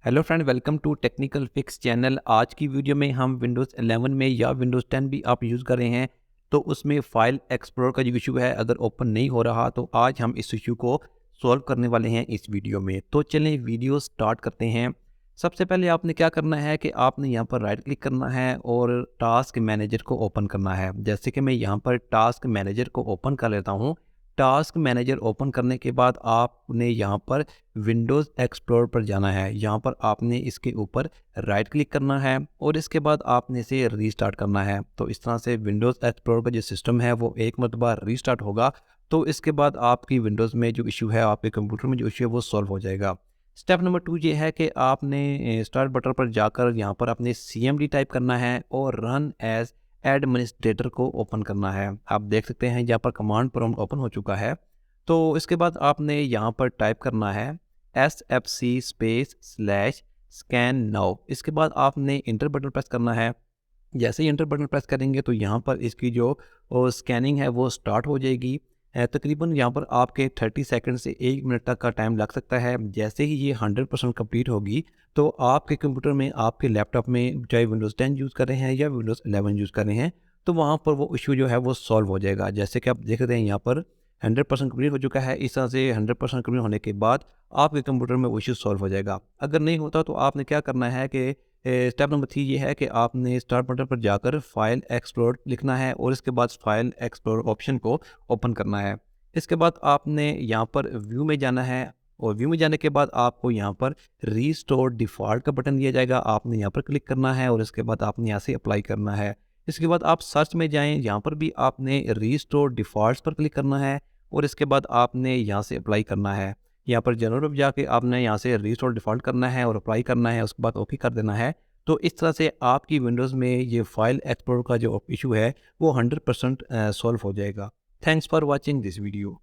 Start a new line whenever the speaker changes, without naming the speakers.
Hello friend, welcome to technical fix channel. आज की video में हम विंडोज़ 11 में या विंडोज़ 10 भी आप यूज़ कर रहे हैं तो उसमें फाइल एक्सप्लोरर का जो इशू है अगर ओपन नहीं हो रहा तो आज हम इस इशू को सॉल्व करने वाले हैं इस वीडियो में। तो चलें वीडियो स्टार्ट करते हैं। सबसे पहले आपने क्या करना है कि आपने यहाँ पर राइट क्लिक करना है और टास्क मैनेजर को ओपन करना है। जैसे कि मैं यहाँ पर टास्क मैनेजर को ओपन कर लेता हूँ। टास्क मैनेजर ओपन करने के बाद आपने यहाँ पर विंडोज़ एक्सप्लोरर पर जाना है। यहाँ पर आपने इसके ऊपर राइट क्लिक करना है और इसके बाद आपने इसे रीस्टार्ट करना है। तो इस तरह से विंडोज़ एक्सप्लोरर का जो सिस्टम है वो एक मरतबा रीस्टार्ट होगा। तो इसके बाद आपकी विंडोज़ में जो इशू है, आपके कंप्यूटर में जो इशू है वो सॉल्व हो जाएगा। स्टेप नंबर 2 ये है कि आपने स्टार्ट बटन पर जाकर यहाँ पर अपने सीएमडी टाइप करना है और रन एज एडमिनिस्ट्रेटर को ओपन करना है। आप देख सकते हैं यहाँ पर कमांड प्रॉम्प्ट ओपन हो चुका है। तो इसके बाद आपने यहाँ पर टाइप करना है SFC space slash scan now. इसके बाद आपने इंटर बटन प्रेस करना है। जैसे ही इंटर बटन प्रेस करेंगे तो यहाँ पर इसकी जो स्कैनिंग है वो स्टार्ट हो जाएगी। तकरीबन यहाँ पर आपके 30 सेकंड से 1 मिनट तक का टाइम लग सकता है। जैसे ही ये 100% कंप्लीट होगी तो आपके कंप्यूटर में, आपके लैपटॉप में, चाहे विंडोज़ 10 यूज़ कर रहे हैं या विंडोज़ 11 यूज़ कर रहे हैं, तो वहाँ पर वो इशू जो है वो सॉल्व हो जाएगा। जैसे कि आप देख रहे हैं यहाँ पर 100% कंप्लीट हो चुका है। इस तरह से 100% कंप्लीट होने के बाद आपके कंप्यूटर में वो इशू सॉल्व हो जाएगा। अगर नहीं होता तो आपने क्या करना है कि स्टेप नंबर 3 ये है कि आपने स्टार्ट बटन पर जाकर फाइल एक्सप्लोर लिखना है और इसके बाद फाइल एक्सप्लोर ऑप्शन को ओपन करना है। इसके बाद आपने यहाँ पर व्यू में जाना है और व्यू में जाने के बाद आपको यहाँ पर रीस्टोर डिफ़ॉल्ट का बटन दिया जाएगा। आपने यहाँ पर क्लिक करना है और इसके बाद आपने यहाँ से अप्लाई करना है। इसके बाद आप सर्च में जाएँ, यहाँ पर भी आपने रीस्टोर डिफ़ॉल्ट्स पर क्लिक करना है और इसके बाद आपने यहाँ से अप्लाई करना है। यहाँ पर जनरल पे जाके आपने यहाँ से रीस्टोर डिफ़ॉल्ट करना है और अप्लाई करना है, उसके बाद ओके कर देना है। तो इस तरह से आपकी विंडोज़ में ये फाइल एक्सप्लोरर का जो इशू है वो 100% सॉल्व हो जाएगा। Thanks for watching this video.